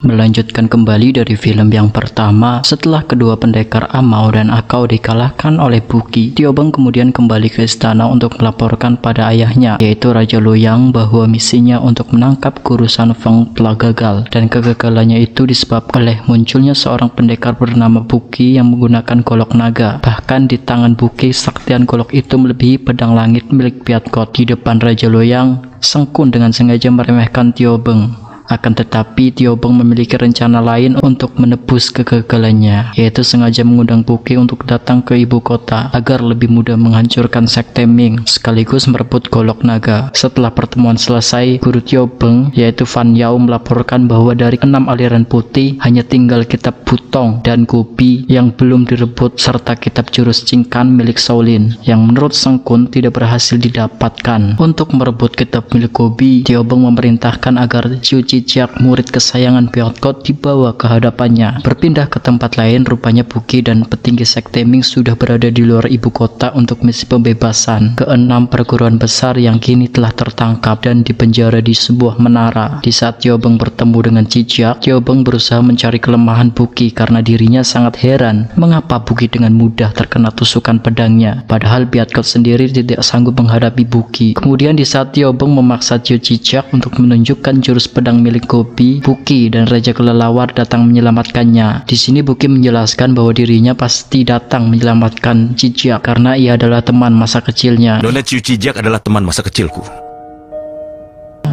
Melanjutkan kembali dari film yang pertama, setelah kedua pendekar Amau dan Akau dikalahkan oleh Buki, Tiobeng kemudian kembali ke istana untuk melaporkan pada ayahnya, yaitu Raja Loyang, bahwa misinya untuk menangkap guru San Feng telah gagal, dan kegagalannya itu disebabkan oleh munculnya seorang pendekar bernama Buki yang menggunakan golok naga. Bahkan di tangan Buki, saktian golok itu melebihi pedang langit milik Piatkot. Di depan Raja Loyang, Seng Kun dengan sengaja meremehkan Tiobeng. Akan tetapi Tiobeng memiliki rencana lain untuk menebus kegagalannya, yaitu sengaja mengundang Buki untuk datang ke ibu kota agar lebih mudah menghancurkan sekte Ming sekaligus merebut golok naga. Setelah pertemuan selesai, guru Tiobeng yaitu Fan Yao melaporkan bahwa dari 6 aliran putih hanya tinggal kitab Butong dan Gobi yang belum direbut, serta kitab jurus Cingkan milik Shaolin yang menurut Seng Kun tidak berhasil didapatkan. Untuk merebut kitab milik Gobi, Tiobeng memerintahkan agar Qiu Cicak, murid kesayangan Piatkot, dibawa ke hadapannya. Berpindah ke tempat lain, rupanya Buki dan petinggi sekte Ming sudah berada di luar ibu kota untuk misi pembebasan ke-6 perguruan besar yang kini telah tertangkap dan dipenjara di sebuah menara. Di saat Tiobeng bertemu dengan Cicak, Tiobeng berusaha mencari kelemahan Buki karena dirinya sangat heran mengapa Buki dengan mudah terkena tusukan pedangnya, padahal Piatkot sendiri tidak sanggup menghadapi Buki. Kemudian di saat Tiobeng memaksa Qiu Cicak untuk menunjukkan jurus pedang milik Gobi, Buki dan Raja Kelelawar datang menyelamatkannya. Di sini Buki menjelaskan bahwa dirinya pasti datang menyelamatkan Cicak karena ia adalah teman masa kecilnya. Nona Qiu Cicak adalah teman masa kecilku.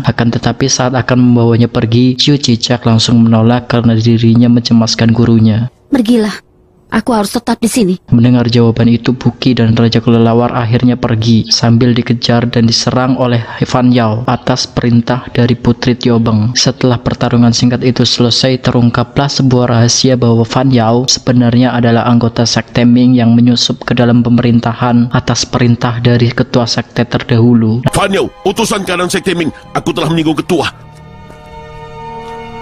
Akan tetapi saat akan membawanya pergi, Qiu Cicak langsung menolak karena dirinya mencemaskan gurunya. Pergilah. Aku harus tetap di sini. Mendengar jawaban itu, Buki dan Raja Kelelawar akhirnya pergi sambil dikejar dan diserang oleh Fan Yao atas perintah dari Putri Tiobeng. Setelah pertarungan singkat itu selesai, terungkaplah sebuah rahasia bahwa Fan Yao sebenarnya adalah anggota sekte Ming yang menyusup ke dalam pemerintahan atas perintah dari ketua sekte terdahulu. Fan Yao, utusan kanan sekte Ming, aku telah menyinggung ketua.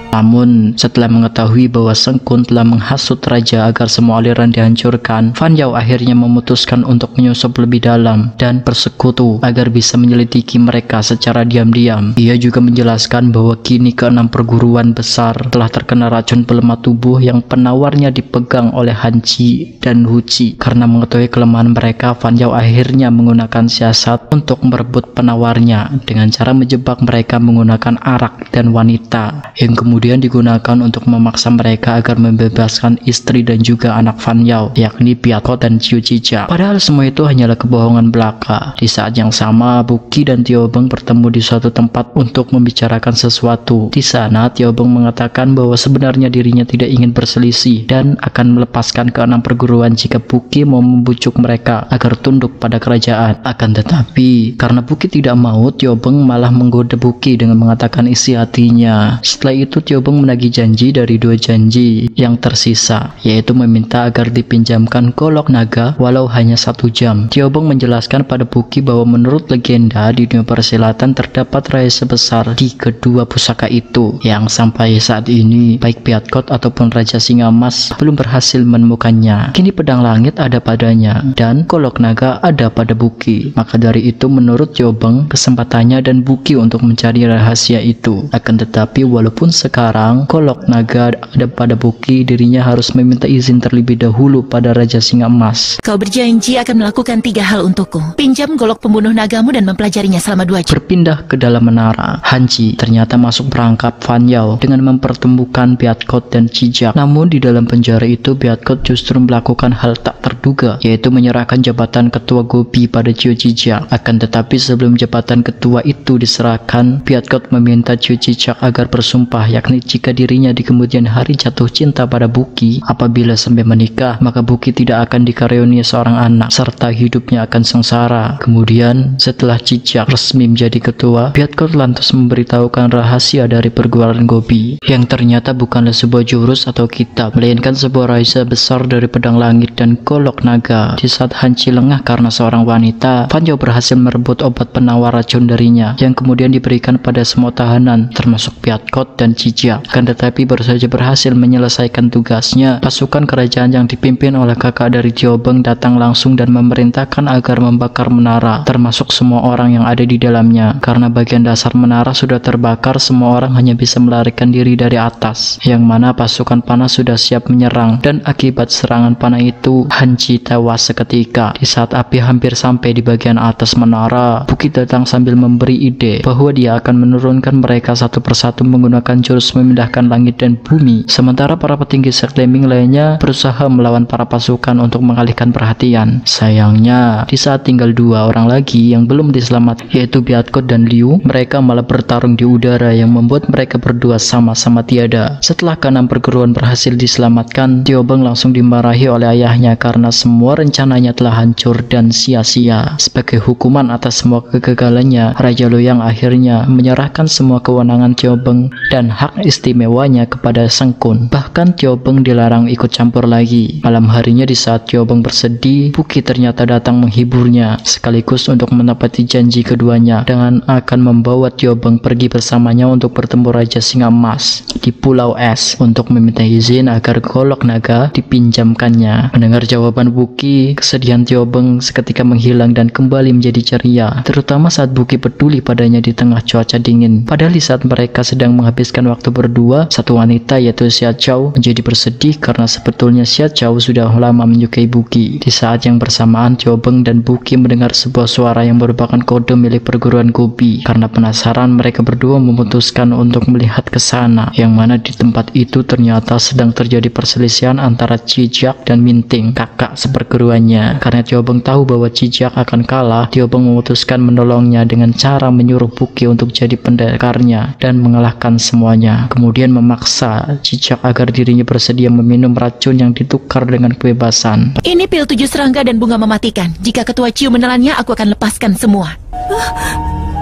Namun, setelah mengetahui bahwa Seng Kun telah menghasut raja agar semua aliran dihancurkan, Fan Yao akhirnya memutuskan untuk menyusup lebih dalam dan bersekutu agar bisa menyelidiki mereka secara diam-diam. Ia juga menjelaskan bahwa kini ke-6 perguruan besar telah terkena racun pelemah tubuh yang penawarnya dipegang oleh Han Chi dan Hu Chi. Karena mengetahui kelemahan mereka, Fan Yao akhirnya menggunakan siasat untuk merebut penawarnya dengan cara menjebak mereka menggunakan arak dan wanita yang kemudian digunakan untuk memaksa mereka agar membebaskan istri dan juga anak Fan Yao, yakni Piatkot dan Qiu Cicak. Padahal semua itu hanyalah kebohongan belaka. Di saat yang sama, Buki dan Tiobeng bertemu di suatu tempat untuk membicarakan sesuatu. Di sana, Tiobeng mengatakan bahwa sebenarnya dirinya tidak ingin berselisih dan akan melepaskan ke-6 perguruan jika Buki mau membujuk mereka agar tunduk pada kerajaan. Akan tetapi, karena Buki tidak mau, Tiobeng malah menggoda Buki dengan mengatakan isi hatinya. Setelah itu, Tiobeng menagih janji dari 2 janji yang tersisa, yaitu meminta agar dipinjamkan golok naga walau hanya 1 jam. Tiobeng menjelaskan pada Buki bahwa menurut legenda di dunia persilatan terdapat rahasia besar di kedua pusaka itu yang sampai saat ini baik Piatkot ataupun Raja Singa Emas belum berhasil menemukannya. Kini pedang langit ada padanya dan golok naga ada pada Buki. Maka dari itu menurut Tiobeng kesempatannya dan Buki untuk mencari rahasia itu. Akan tetapi walaupun sekarang golok naga ada pada Buki, dirinya harus meminta izin terlebih dahulu pada Raja Singa Emas. Kau berjanji akan melakukan 3 hal untukku. Pinjam golok pembunuh nagamu dan mempelajarinya selama 2 jam. Berpindah ke dalam menara, Han Chi ternyata masuk perangkap Fan Yao dengan mempertemukan Piatkot dan Cicak. Namun di dalam penjara itu, Piatkot justru melakukan hal tak terduga, yaitu menyerahkan jabatan ketua Gobi pada Qiu Cicak. Akan tetapi sebelum jabatan ketua itu diserahkan, Piatkot meminta Qiu Cicak agar bersumpah, yakni jika dirinya di kemudian hari jatuh cinta pada Buki, apabila sampai menikah, maka Buki tidak akan dikaruniai seorang anak, serta hidupnya akan sengsara. Kemudian, setelah Cicak resmi menjadi ketua, Piatkot lantas memberitahukan rahasia dari perguruan Gobi, yang ternyata bukanlah sebuah jurus atau kitab, melainkan sebuah rahasia besar dari pedang langit dan golok naga. Di saat Han Chi lengah karena seorang wanita, Fan Yao berhasil merebut obat penawar racun darinya, yang kemudian diberikan pada semua tahanan, termasuk Piatkot dan Cicak. Cijak. Akan tetapi baru saja berhasil menyelesaikan tugasnya, pasukan kerajaan yang dipimpin oleh kakak dari Tiobeng datang langsung dan memerintahkan agar membakar menara, termasuk semua orang yang ada di dalamnya. Karena bagian dasar menara sudah terbakar, semua orang hanya bisa melarikan diri dari atas, yang mana pasukan panah sudah siap menyerang. Dan akibat serangan panah itu, Hanji tewas seketika. Di saat api hampir sampai di bagian atas menara, Buki datang sambil memberi ide bahwa dia akan menurunkan mereka satu persatu menggunakan jurus memindahkan langit dan bumi. Sementara para petinggi sekte Ming lainnya berusaha melawan para pasukan untuk mengalihkan perhatian. Sayangnya, di saat tinggal 2 orang lagi yang belum diselamatkan, yaitu Biatkot dan Liu, mereka malah bertarung di udara yang membuat mereka berdua sama-sama tiada. Setelah ke-6 perguruan berhasil diselamatkan, Tiobeng langsung dimarahi oleh ayahnya karena semua rencananya telah hancur dan sia-sia. Sebagai hukuman atas semua kegagalannya, Raja Luoyang akhirnya menyerahkan semua kewenangan Tiobeng dan hak istimewanya kepada Sang Kun. Bahkan Tiobeng dilarang ikut campur lagi. Malam harinya di saat Tiobeng bersedih, Buki ternyata datang menghiburnya, sekaligus untuk menepati janji keduanya dengan akan membawa Tiobeng pergi bersamanya untuk bertemu Raja Singa Emas di Pulau Es untuk meminta izin agar golok naga dipinjamkannya. Mendengar jawaban Buki, kesedihan Tiobeng seketika menghilang dan kembali menjadi ceria, terutama saat Buki peduli padanya di tengah cuaca dingin. Padahal di saat mereka sedang menghabiskan waktu berdua, satu wanita yaitu Xia Chao menjadi bersedih karena sebetulnya Xia Chao sudah lama menyukai Buki. Di saat yang bersamaan, Tiobeng dan Buki mendengar sebuah suara yang merupakan kode milik perguruan Gobi. Karena penasaran, mereka berdua memutuskan untuk melihat ke sana, yang mana di tempat itu ternyata sedang terjadi perselisihan antara Cijak dan Minting, kakak seperguruannya. Karena Tiobeng tahu bahwa Cijak akan kalah, Tiobeng memutuskan menolongnya dengan cara menyuruh Buki untuk jadi pendekarnya dan mengalahkan semuanya. Kemudian memaksa Cijak agar dirinya bersedia meminum racun yang ditukar dengan kebebasan. Ini pil 7 serangga dan bunga mematikan. Jika Ketua Ciu menelannya, aku akan lepaskan semua.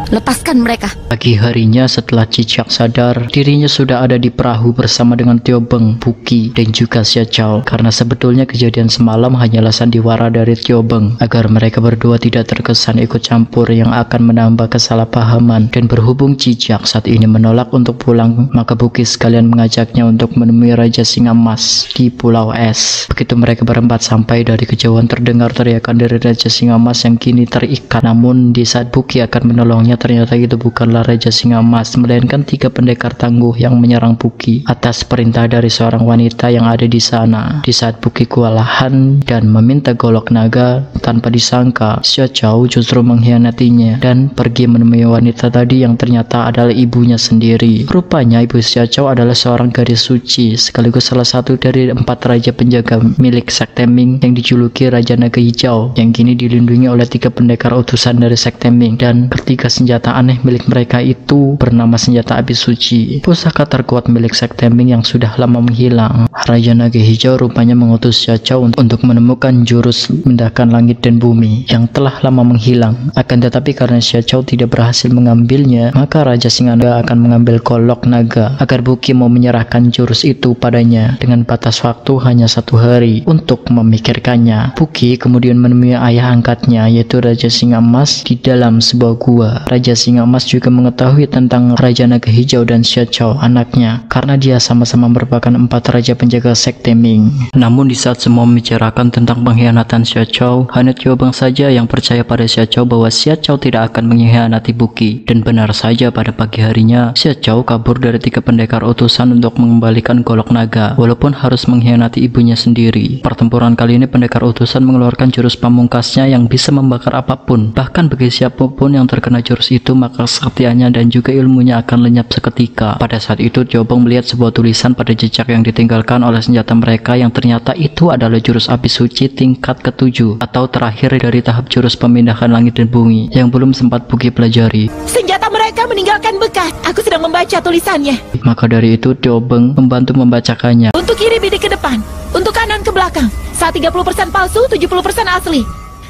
Lepaskan mereka. Pagi harinya setelah Cijak sadar, dirinya sudah ada di perahu bersama dengan Tiobeng, Buki, dan juga Xia Chao. Karena sebetulnya kejadian semalam hanyalah sandiwara dari Tiobeng agar mereka berdua tidak terkesan ikut campur yang akan menambah kesalahpahaman. Dan berhubung Cijak saat ini menolak untuk pulang, maka Buki sekalian mengajaknya untuk menemui Raja Singa Emas di Pulau Es. Begitu mereka berempat sampai, dari kejauhan terdengar teriakan dari Raja Singa Emas yang kini terikat. Namun di saat Buki akan menolongnya, ternyata itu bukanlah Raja Singa Emas, melainkan 3 pendekar tangguh yang menyerang Buki atas perintah dari seorang wanita yang ada di sana. Di saat Buki kewalahan dan meminta golok naga, tanpa disangka Xia Chao justru mengkhianatinya dan pergi menemui wanita tadi yang ternyata adalah ibunya sendiri. Rupanya ibu Xia Chao adalah seorang gadis suci, sekaligus salah satu dari 4 raja penjaga milik sekte Ming yang dijuluki Raja Naga Hijau, yang kini dilindungi oleh 3 pendekar utusan dari sekte Ming. Dan ketiga senjata aneh milik mereka itu bernama senjata api suci, pusaka terkuat milik sekte Ming yang sudah lama menghilang. Raja Naga Hijau rupanya mengutus Xia Chao untuk menemukan jurus memindahkan langit dan bumi yang telah lama menghilang. Akan tetapi karena Xia Chao tidak berhasil mengambilnya, maka Raja Singa Naga akan mengambil golok naga agar Buki mau menyerahkan jurus itu padanya dengan batas waktu hanya 1 hari untuk memikirkannya. Buki kemudian menemui ayah angkatnya yaitu Raja Singa Emas di dalam sebuah gua. Raja Singa Emas juga mengetahui tentang Raja Naga Hijau dan Xia Chao anaknya, karena dia sama-sama merupakan 4 raja penjaga sekte Ming. Namun di saat semua membicarakan tentang pengkhianatan Xia Chao, hanya Tiobeng saja yang percaya pada Xia Chao bahwa Xia Chao tidak akan mengkhianati Buki. Dan benar saja, pada pagi harinya Xia Chao kabur dari 3 pendekar utusan untuk mengembalikan golok naga, walaupun harus mengkhianati ibunya sendiri. Pertempuran kali ini pendekar utusan mengeluarkan jurus pamungkasnya yang bisa membakar apapun. Bahkan bagi siapapun yang terkena jurus itu, maka kesaktiannya dan juga ilmunya akan lenyap seketika. Pada saat itu Tiobeng melihat sebuah tulisan pada jejak yang ditinggalkan oleh senjata mereka, yang ternyata itu adalah jurus api suci tingkat ke-7 atau terakhir dari tahap jurus pemindahan langit dan bumi yang belum sempat Buki pelajari. Senjata mereka meninggalkan bekas. Aku sedang membaca tulisannya. Maka dari itu Tiobeng membantu membacakannya. Untuk kiri bidik ke depan, untuk kanan ke belakang. Saat 30% palsu, 70% asli.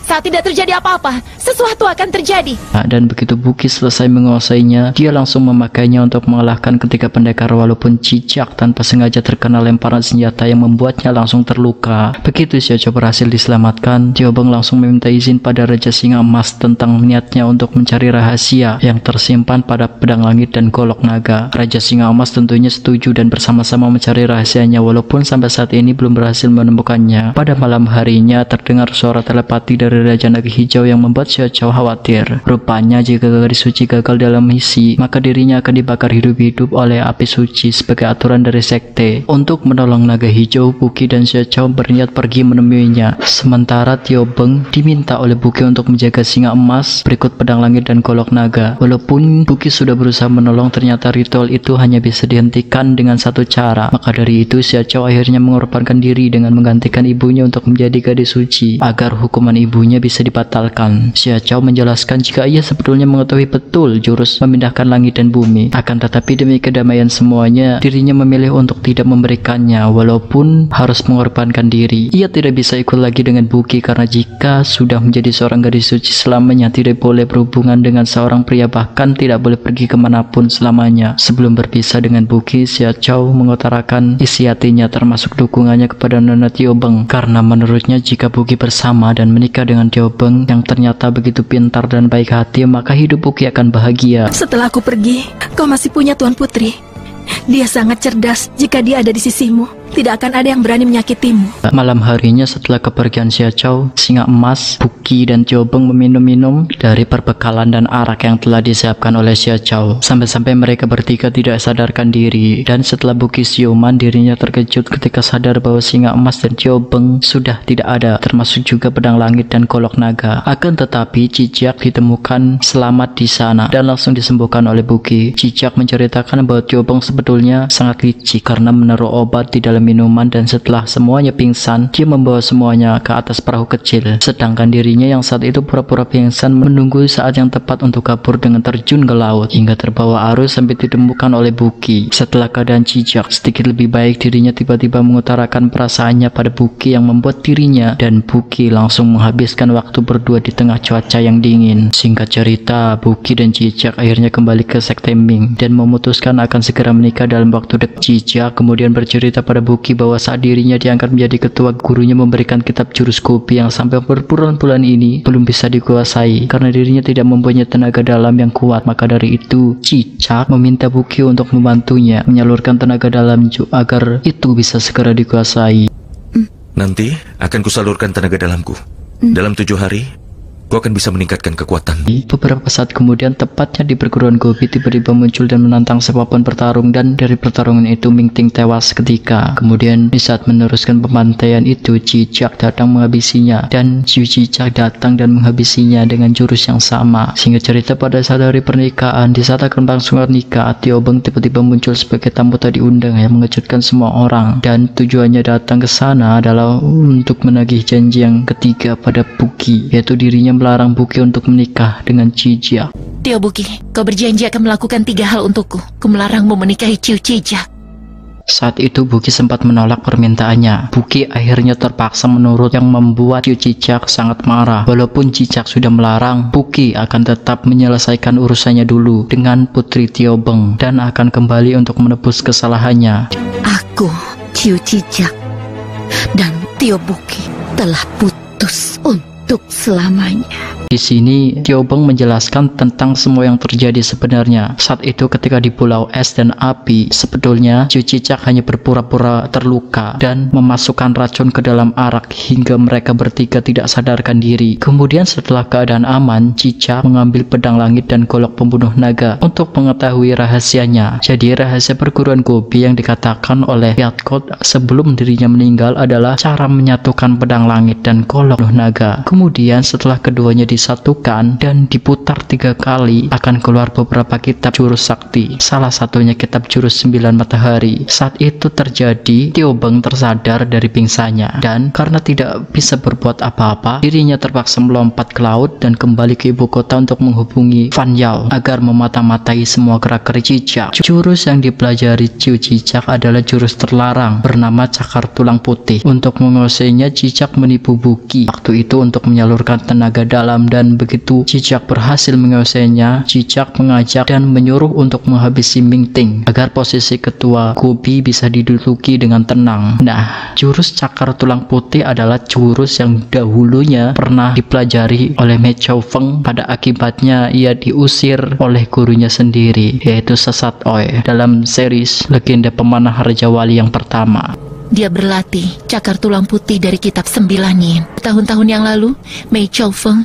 Saat tidak terjadi apa-apa, sesuatu akan terjadi. Dan begitu Buki selesai menguasainya, dia langsung memakainya untuk mengalahkan ketiga pendekar walaupun Cicak tanpa sengaja terkena lemparan senjata yang membuatnya langsung terluka. Begitu Xiao berhasil diselamatkan, Tiobeng langsung meminta izin pada Raja Singa Emas tentang niatnya untuk mencari rahasia yang tersimpan pada pedang langit dan golok naga. Raja Singa Emas tentunya setuju dan bersama-sama mencari rahasianya walaupun sampai saat ini belum berhasil menemukannya. Pada malam harinya terdengar suara telepati dari Raja Naga Hijau yang membuat Xiao khawatir. Rupanya jika gadis suci gagal dalam misi, maka dirinya akan dibakar hidup-hidup oleh api suci sebagai aturan dari sekte. Untuk menolong Naga Hijau, Buki dan Xiao berniat pergi menemuinya. Sementara Tiobeng diminta oleh Buki untuk menjaga Singa Emas berikut pedang langit dan golok naga. Walaupun Buki sudah berusaha menolong, ternyata ritual itu hanya bisa dihentikan dengan satu cara. Maka dari itu Xiao akhirnya mengorbankan diri dengan menggantikan ibunya untuk menjadi gadis suci agar hukuman ibunya bisa dibatalkan. Xiao menjelaskan jika ia sebetulnya mengetahui betul jurus memindahkan langit dan bumi. Akan tetapi demi kedamaian semuanya, dirinya memilih untuk tidak memberikannya walaupun harus mengorbankan diri. Ia tidak bisa ikut lagi dengan Buki karena jika sudah menjadi seorang gadis suci selamanya tidak boleh berhubungan dengan seorang pria, bahkan tidak boleh pergi kemanapun selamanya. Sebelum berpisah dengan Buki, Xiao mengutarakan isi hatinya termasuk dukungannya kepada Nona Tiobeng karena menurutnya jika Buki bersama dan menikah dengan Tiobeng yang ternyata begitu pintar dan baik hati, maka hidup Buki akan bahagia. Setelah aku pergi, kau masih punya Tuan Putri. Dia sangat cerdas. Jika dia ada di sisimu, tidak akan ada yang berani menyakitimu. Malam harinya setelah kepergian Xiao, Singa Emas, Buki dan Tiobeng meminum-minum dari perbekalan dan arak yang telah disiapkan oleh Xiao. Sampai-sampai mereka bertiga tidak sadarkan diri. Dan setelah Buki siuman, dirinya terkejut ketika sadar bahwa Singa Emas dan Tiobeng sudah tidak ada, termasuk juga pedang langit dan golok naga. Akan tetapi Cicak ditemukan selamat di sana dan langsung disembuhkan oleh Buki. Cicak menceritakan bahwa Tiobeng sebetulnya sangat licik karena menaruh obat di dalam minuman, dan setelah semuanya pingsan, dia membawa semuanya ke atas perahu kecil. Sedangkan dirinya yang saat itu pura-pura pingsan menunggu saat yang tepat untuk kabur dengan terjun ke laut hingga terbawa arus sampai ditemukan oleh Buki. Setelah keadaan Cicak sedikit lebih baik, dirinya tiba-tiba mengutarakan perasaannya pada Buki yang membuat dirinya dan Buki langsung menghabiskan waktu berdua di tengah cuaca yang dingin. Singkat cerita, Buki dan Cicak akhirnya kembali ke sekte Ming dan memutuskan akan segera menikah dalam waktu dekat. Cicak kemudian bercerita pada Buki bahwa saat dirinya diangkat menjadi ketua, gurunya memberikan kitab jurus kopi yang sampai berbulan-bulan ini belum bisa dikuasai karena dirinya tidak mempunyai tenaga dalam yang kuat. Maka dari itu Cicak meminta Buki untuk membantunya menyalurkan tenaga dalam agar itu bisa segera dikuasai. Nanti akan kusalurkan tenaga dalamku. Dalam 7 hari kau akan bisa meningkatkan kekuatan. Beberapa saat kemudian, tepatnya di perguruan Gobi, tiba-tiba muncul dan menantang siapapun bertarung, dan dari pertarungan itu Ming Ting tewas seketika. Kemudian di saat meneruskan pembantaian itu, Cicak datang menghabisinya, dan Cicak datang dan menghabisinya dengan jurus yang sama. Sehingga cerita pada saat hari pernikahan, di saat akan berlangsung nikah, Tiobeng tiba-tiba muncul sebagai tamu tak diundang yang mengejutkan semua orang, dan tujuannya datang ke sana adalah untuk menagih janji yang ketiga pada Buki, yaitu dirinya melarang Buki untuk menikah dengan Cicak. Tio Buki, kau berjanji akan melakukan 3 hal untukku. Ku melarangmu menikahi Ciu Cicak. Saat itu Buki sempat menolak permintaannya. Buki akhirnya terpaksa menurut, yang membuat Ciu Cicak sangat marah. Walaupun Cicak sudah melarang, Buki akan tetap menyelesaikan urusannya dulu dengan Putri Tiobeng dan akan kembali untuk menebus kesalahannya. Aku, Ciu Cicak, dan Tio Buki telah putus untuk selamanya. Di sini Tiobeng menjelaskan tentang semua yang terjadi sebenarnya. Saat itu ketika di Pulau Es dan Api, sebetulnya Ciu Cicak hanya berpura-pura terluka dan memasukkan racun ke dalam arak hingga mereka bertiga tidak sadarkan diri. Kemudian setelah keadaan aman, Cicak mengambil pedang langit dan golok pembunuh naga untuk mengetahui rahasianya. Jadi rahasia perguruan Gobi yang dikatakan oleh Yatkot sebelum dirinya meninggal adalah cara menyatukan pedang langit dan golok pembunuh naga. Kemudian setelah keduanya disatukan dan diputar 3 kali, akan keluar beberapa kitab jurus sakti. Salah satunya kitab jurus 9 matahari. Saat itu terjadi, Tio Beng tersadar dari pingsannya, dan karena tidak bisa berbuat apa-apa, dirinya terpaksa melompat ke laut dan kembali ke ibu kota untuk menghubungi Fan Yao agar memata-matai semua gerak-gerik cicak. Jurus yang dipelajari Ciu Cicak adalah jurus terlarang bernama cakar tulang putih. Untuk menguasainya, Cicak menipu Buki waktu itu untuk menyalurkan tenaga dalam, dan begitu Cicak berhasil menguasainya, Cicak mengajak dan menyuruh untuk menghabisi Ming Ting agar posisi ketua Gobi bisa diduduki dengan tenang. Nah, jurus cakar tulang putih adalah jurus yang dahulunya pernah dipelajari oleh Me Chao Feng. Pada akibatnya ia diusir oleh gurunya sendiri, yaitu Sesat Oi, dalam series Legenda Pemanah Raja Wali yang pertama. Dia berlatih cakar tulang putih dari kitab 9 Yin. Tahun-tahun yang lalu, Mei Chao Feng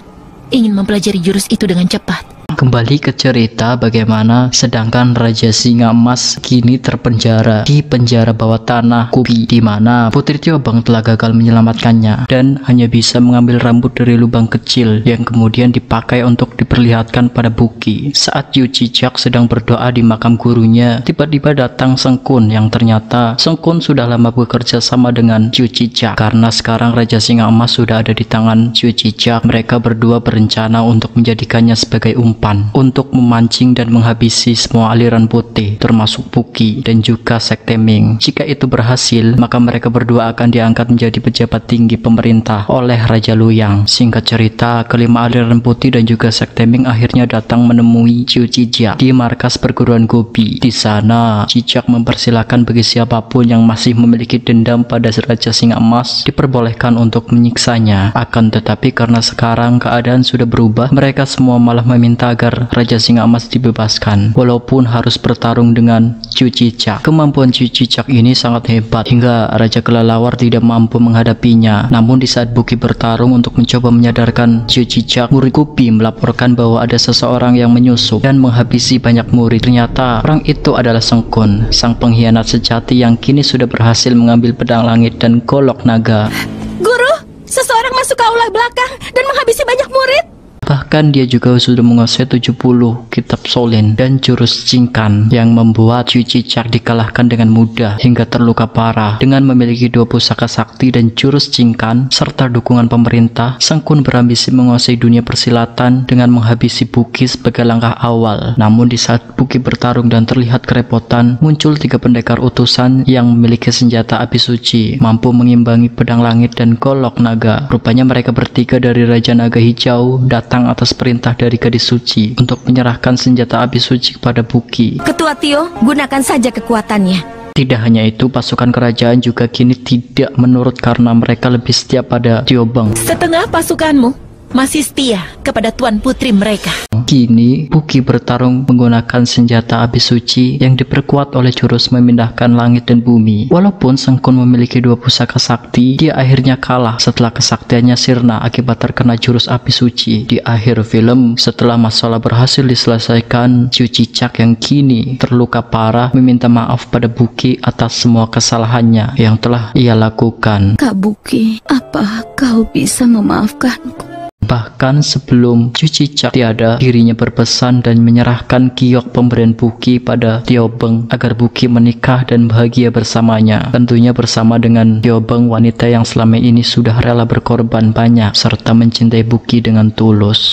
ingin mempelajari jurus itu dengan cepat. Kembali ke cerita bagaimana sedangkan Raja Singa Emas kini terpenjara di penjara bawah tanah Gobi, di mana Putri Tio Beng telah gagal menyelamatkannya dan hanya bisa mengambil rambut dari lubang kecil yang kemudian dipakai untuk diperlihatkan pada Buki. Saat Yu Cicak sedang berdoa di makam gurunya, tiba-tiba datang Seng Kun yang ternyata Seng Kun sudah lama bekerja sama dengan Yu Cicak. Karena sekarang Raja Singa Emas sudah ada di tangan Yu Cicak, mereka berdua berencana untuk menjadikannya sebagai umpan untuk memancing dan menghabisi semua aliran putih, termasuk Buki dan juga Sekte Ming. Jika itu berhasil, maka mereka berdua akan diangkat menjadi pejabat tinggi pemerintah oleh Raja Luyang. Singkat cerita, kelima aliran putih dan juga Sekte Ming akhirnya datang menemui Ciu Cicak di markas perguruan Gobi. Di sana, Cicak mempersilahkan bagi siapapun yang masih memiliki dendam pada Raja Singa Emas diperbolehkan untuk menyiksanya. Akan tetapi karena sekarang keadaan sudah berubah, mereka semua malah meminta agar Raja Singa Emas dibebaskan, walaupun harus bertarung dengan Ciu Cicak. Kemampuan Ciu Cicak ini sangat hebat hingga Raja Kelelawar tidak mampu menghadapinya. Namun di saat Buki bertarung untuk mencoba menyadarkan Ciu Cicak, murid Gobi melaporkan bahwa ada seseorang yang menyusup dan menghabisi banyak murid. Ternyata orang itu adalah Seng Kun, sang pengkhianat sejati yang kini sudah berhasil mengambil pedang langit dan golok naga. Guru, seseorang masuk ke aula belakang dan menghabisi banyak murid. Bahkan dia juga sudah menguasai 70 kitab Shaolin dan jurus Jingkan yang membuat Ciu Cicak dikalahkan dengan mudah hingga terluka parah. Dengan memiliki 2 pusaka sakti dan jurus Jingkan serta dukungan pemerintah, Seng Kun berambisi menguasai dunia persilatan dengan menghabisi Buki sebagai langkah awal. Namun di saat Buki bertarung dan terlihat kerepotan, muncul 3 pendekar utusan yang memiliki senjata api suci, mampu mengimbangi pedang langit dan golok naga. Rupanya mereka bertiga dari Raja Naga Hijau datang atas perintah dari gadis suci untuk menyerahkan senjata api suci kepada Buki. Ketua Tio, gunakan saja kekuatannya. Tidak hanya itu, pasukan kerajaan juga kini tidak menurut karena mereka lebih setia pada Tio Beng. Setengah pasukanmu masih setia kepada Tuan Putri mereka. Kini Buki bertarung menggunakan senjata api suci yang diperkuat oleh jurus memindahkan langit dan bumi. Walaupun Seng Kun memiliki 2 pusaka sakti, dia akhirnya kalah setelah kesaktiannya sirna akibat terkena jurus api suci. Di akhir film, setelah masalah berhasil diselesaikan, Ciu Cicak yang kini terluka parah meminta maaf pada Buki atas semua kesalahannya yang telah ia lakukan. Kak Buki, apa kau bisa memaafkanku? Bahkan sebelum Ciu Cicak tiada, dirinya berpesan dan menyerahkan giok pemberian Buki pada Tio Beng agar Buki menikah dan bahagia bersamanya. Tentunya bersama dengan Tio Beng, wanita yang selama ini sudah rela berkorban banyak serta mencintai Buki dengan tulus.